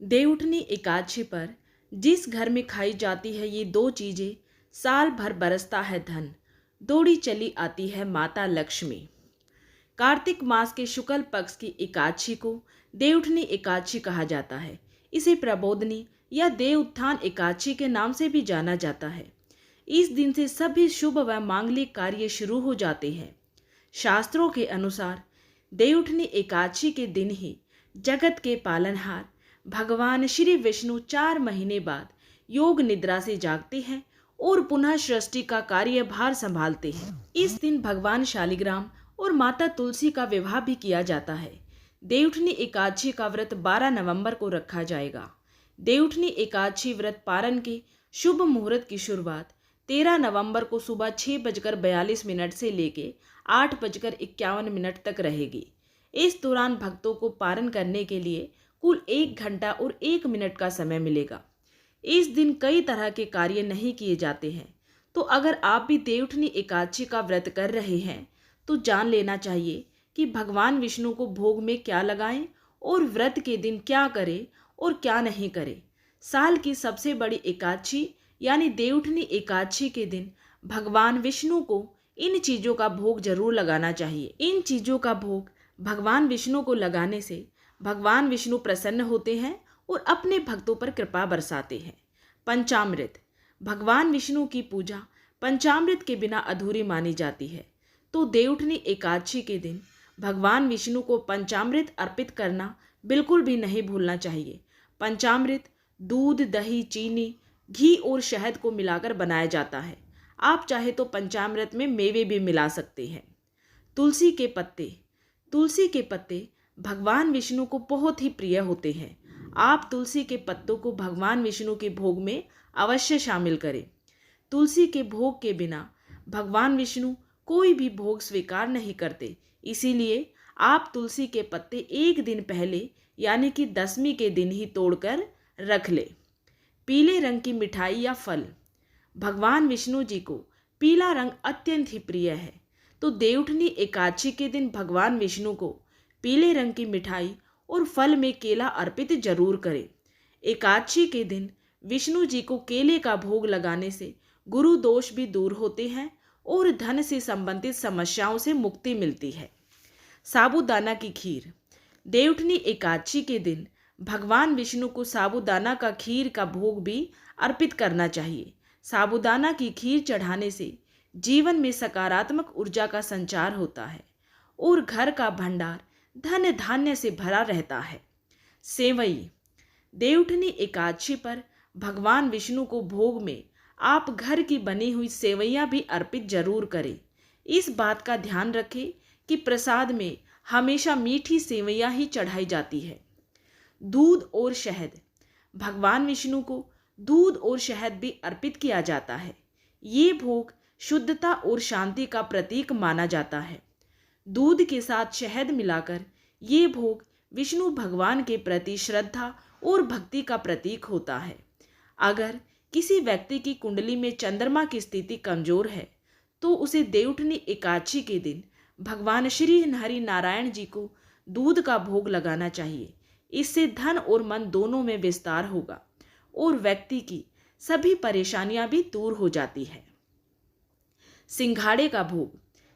देवउठनी एकादशी पर जिस घर में खाई जाती है ये दो चीजें, साल भर बरसता है धन, दौड़ी चली आती है माता लक्ष्मी। कार्तिक मास के शुक्ल पक्ष की एकादशी को देवउठनी एकादशी कहा जाता है। इसे प्रबोधनी या देव उत्थान एकादशी के नाम से भी जाना जाता है। इस दिन से सभी शुभ व मांगलिक कार्य शुरू हो जाते हैं। शास्त्रों के अनुसार देवउठनी एकादशी के दिन ही जगत के पालनहार भगवान श्री विष्णु 4 महीने बाद योग निद्रा से जागते हैं और पुनः सृष्टि का कार्यभार संभालते हैं। इस दिन भगवान शालिग्राम और माता तुलसी का विवाह भी किया जाता है। देवउठनी एकादशी का व्रत 12 नवंबर को रखा जाएगा। देवउठनी एकादशी व्रत पारण के शुभ मुहूर्त की शुरुआत 13 नवंबर को सुबह 6:42 से लेके 8:51 तक रहेगी। इस दौरान भक्तों को पारण करने के लिए कुल 1 घंटा और 1 मिनट का समय मिलेगा। इस दिन कई तरह के कार्य नहीं किए जाते हैं, तो अगर आप भी देवउठनी एकादशी का व्रत कर रहे हैं तो जान लेना चाहिए कि भगवान विष्णु को भोग में क्या लगाएं और व्रत के दिन क्या करें और क्या नहीं करें। साल की सबसे बड़ी एकादशी यानी देवउठनी एकादशी के दिन भगवान विष्णु को इन चीज़ों का भोग जरूर लगाना चाहिए। इन चीज़ों का भोग भगवान विष्णु को लगाने से भगवान विष्णु प्रसन्न होते हैं और अपने भक्तों पर कृपा बरसाते हैं। पंचामृत, भगवान विष्णु की पूजा पंचामृत के बिना अधूरी मानी जाती है, तो देवउठनी एकादशी के दिन भगवान विष्णु को पंचामृत अर्पित करना बिल्कुल भी नहीं भूलना चाहिए। पंचामृत दूध, दही, चीनी, घी और शहद को मिलाकर बनाया जाता है। आप चाहे तो पंचामृत में मेवे भी मिला सकते हैं। तुलसी के पत्ते, तुलसी के पत्ते भगवान विष्णु को बहुत ही प्रिय होते हैं। आप तुलसी के पत्तों को भगवान विष्णु के भोग में अवश्य शामिल करें। तुलसी के भोग के बिना भगवान विष्णु कोई भी भोग स्वीकार नहीं करते, इसीलिए आप तुलसी के पत्ते एक दिन पहले यानी कि दशमी के दिन ही तोड़कर रख ले। पीले रंग की मिठाई या फल, भगवान विष्णु जी को पीला रंग अत्यंत ही प्रिय है, तो देवउठनी एकादशी के दिन भगवान विष्णु को पीले रंग की मिठाई और फल में केला अर्पित जरूर करें। एकादशी के दिन विष्णु जी को केले का भोग लगाने से गुरु दोष भी दूर होते हैं और धन से संबंधित समस्याओं से मुक्ति मिलती है। साबूदाना की खीर, देवउठनी एकादशी के दिन भगवान विष्णु को साबूदाना का खीर का भोग भी अर्पित करना चाहिए। साबूदाना की खीर चढ़ाने से जीवन में सकारात्मक ऊर्जा का संचार होता है और घर का भंडार धन धान्य से भरा रहता है। सेवई, देवउठनी एकादशी पर भगवान विष्णु को भोग में आप घर की बनी हुई सेवइयाँ भी अर्पित जरूर करें। इस बात का ध्यान रखें कि प्रसाद में हमेशा मीठी सेवइयाँ ही चढ़ाई जाती है। दूध और शहद, भगवान विष्णु को दूध और शहद भी अर्पित किया जाता है। ये भोग शुद्धता और शांति का प्रतीक माना जाता है। दूध के साथ शहद मिलाकर ये भोग विष्णु भगवान के प्रति श्रद्धा और भक्ति का प्रतीक होता है। अगर किसी व्यक्ति की कुंडली में चंद्रमा की स्थिति कमजोर है तो उसे देवउठनी एकादशी के दिन भगवान श्री हरि नारायण जी को दूध का भोग लगाना चाहिए। इससे धन और मन दोनों में विस्तार होगा और व्यक्ति की सभी परेशानियां भी दूर हो जाती है। सिंघाड़े का भोग,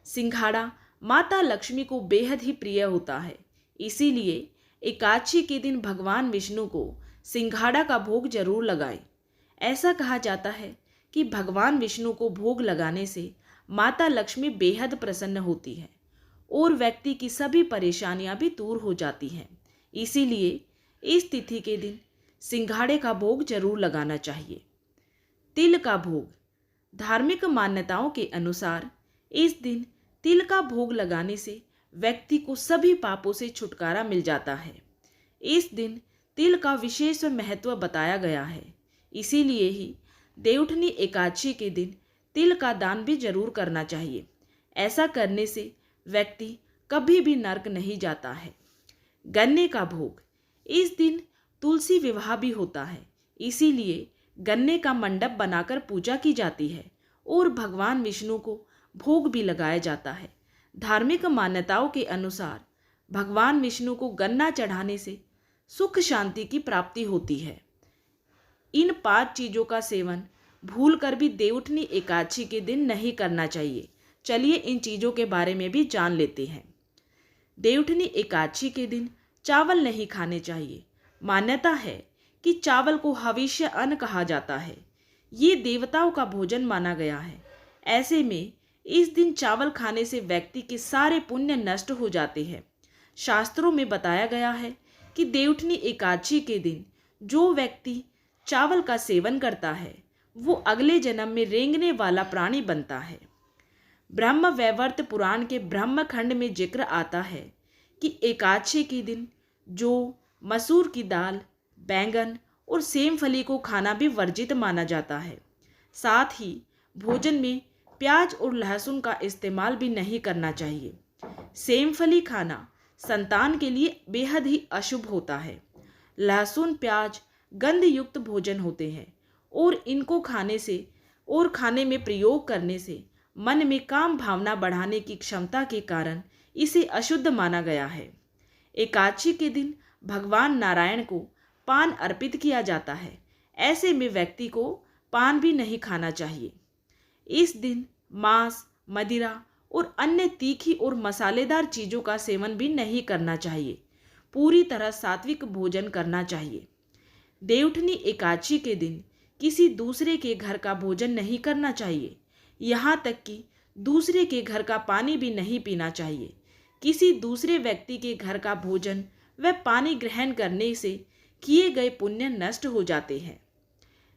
सिंघाड़ा माता लक्ष्मी को बेहद ही प्रिय होता है, इसीलिए एकादशी के दिन भगवान विष्णु को सिंघाड़ा का भोग जरूर लगाएं। ऐसा कहा जाता है कि भगवान विष्णु को भोग लगाने से माता लक्ष्मी बेहद प्रसन्न होती है और व्यक्ति की सभी परेशानियां भी दूर हो जाती हैं। इसीलिए इस तिथि के दिन सिंघाड़े का भोग जरूर लगाना चाहिए। तिल का भोग, धार्मिक मान्यताओं के अनुसार इस दिन तिल का भोग लगाने से व्यक्ति को सभी पापों से छुटकारा मिल जाता है। इस दिन तिल का विशेष महत्व बताया गया है, इसीलिए ही देवउठनी एकादशी के दिन तिल का दान भी जरूर करना चाहिए। ऐसा करने से व्यक्ति कभी भी नरक नहीं जाता है। गन्ने का भोग, इस दिन तुलसी विवाह भी होता है, इसीलिए गन्ने का मंडप बनाकर पूजा की जाती है और भगवान विष्णु को भोग भी लगाया जाता है। धार्मिक मान्यताओं के अनुसार भगवान विष्णु को गन्ना चढ़ाने से सुख शांति की प्राप्ति होती है। इन 5 चीज़ों का सेवन भूलकर भी देवउठनी एकादशी के दिन नहीं करना चाहिए। चलिए इन चीज़ों के बारे में भी जान लेते हैं। देवउठनी एकादशी के दिन चावल नहीं खाने चाहिए। मान्यता है कि चावल को हविष्य अन्न कहा जाता है। ये देवताओं का भोजन माना गया है। ऐसे में इस दिन चावल खाने से व्यक्ति के सारे पुण्य नष्ट हो जाते हैं। शास्त्रों में बताया गया है कि देवउठनी एकादशी के दिन जो व्यक्ति चावल का सेवन करता है वो अगले जन्म में रेंगने वाला प्राणी बनता है। ब्रह्म वैवर्त पुराण के ब्रह्मखंड में जिक्र आता है कि एकादशी के दिन जो मसूर की दाल, बैंगन और सेमफली को खाना भी वर्जित माना जाता है। साथ ही भोजन में प्याज और लहसुन का इस्तेमाल भी नहीं करना चाहिए। सेमफली खाना संतान के लिए बेहद ही अशुभ होता है। लहसुन प्याज गंध युक्त भोजन होते हैं और इनको खाने में प्रयोग करने से मन में काम भावना बढ़ाने की क्षमता के कारण इसे अशुद्ध माना गया है। एकादशी के दिन भगवान नारायण को पान अर्पित किया जाता है। ऐसे में व्यक्ति को पान भी नहीं खाना चाहिए। इस दिन मांस, मदिरा और अन्य तीखी और मसालेदार चीज़ों का सेवन भी नहीं करना चाहिए। पूरी तरह सात्विक भोजन करना चाहिए। देवउठनी एकादशी के दिन किसी दूसरे के घर का भोजन नहीं करना चाहिए। यहाँ तक कि दूसरे के घर का पानी भी नहीं पीना चाहिए। किसी दूसरे व्यक्ति के घर का भोजन व पानी ग्रहण करने से किए गए पुण्य नष्ट हो जाते हैं।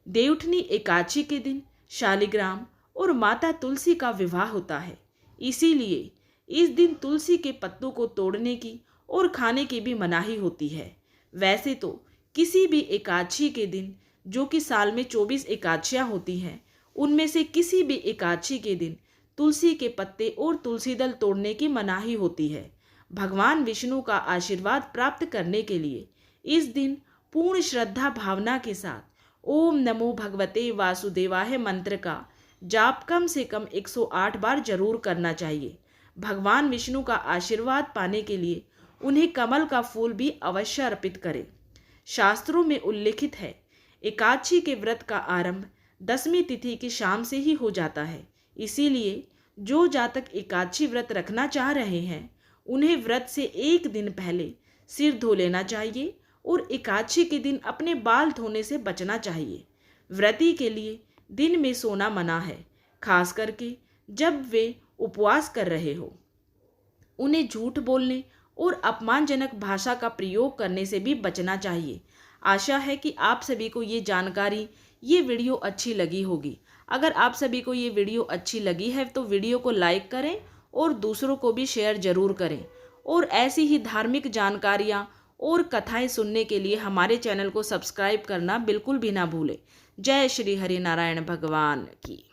देवउठनी एकादशी के दिन शालिग्राम और माता तुलसी का विवाह होता है। इसीलिए इस दिन तुलसी के पत्तों को तोड़ने की और खाने की भी मनाही होती है। वैसे तो किसी भी एकादशी के दिन, जो कि साल में 24 एकादशियाँ होती हैं, उनमें से किसी भी एकादशी के दिन तुलसी के पत्ते और तुलसी दल तोड़ने की मनाही होती है। भगवान विष्णु का आशीर्वाद प्राप्त करने के लिए इस दिन पूर्ण श्रद्धा भावना के साथ ओम नमो भगवते वासुदेवाय मंत्र का जाप कम से कम 108 बार जरूर करना चाहिए। भगवान विष्णु का आशीर्वाद पाने के लिए उन्हें कमल का फूल भी अवश्य अर्पित करें। शास्त्रों में उल्लिखित है, एकादशी के व्रत का आरंभ 10वीं तिथि की शाम से ही हो जाता है। इसीलिए जो जातक एकादशी व्रत रखना चाह रहे हैं उन्हें व्रत से एक दिन पहले सिर धो लेना चाहिए और एकादशी के दिन अपने बाल धोने से बचना चाहिए। व्रती के लिए दिन में सोना मना है, खास करके जब वे उपवास कर रहे हो। उन्हें झूठ बोलने और अपमानजनक भाषा का प्रयोग करने से भी बचना चाहिए। आशा है कि आप सभी को ये वीडियो अच्छी लगी होगी। अगर आप सभी को ये वीडियो अच्छी लगी है तो वीडियो को लाइक करें और दूसरों को भी शेयर जरूर करें। और ऐसी ही धार्मिक जानकारियाँ और कथाएं सुनने के लिए हमारे चैनल को सब्सक्राइब करना बिल्कुल भी ना भूलें। जय श्री हरि नारायण भगवान की।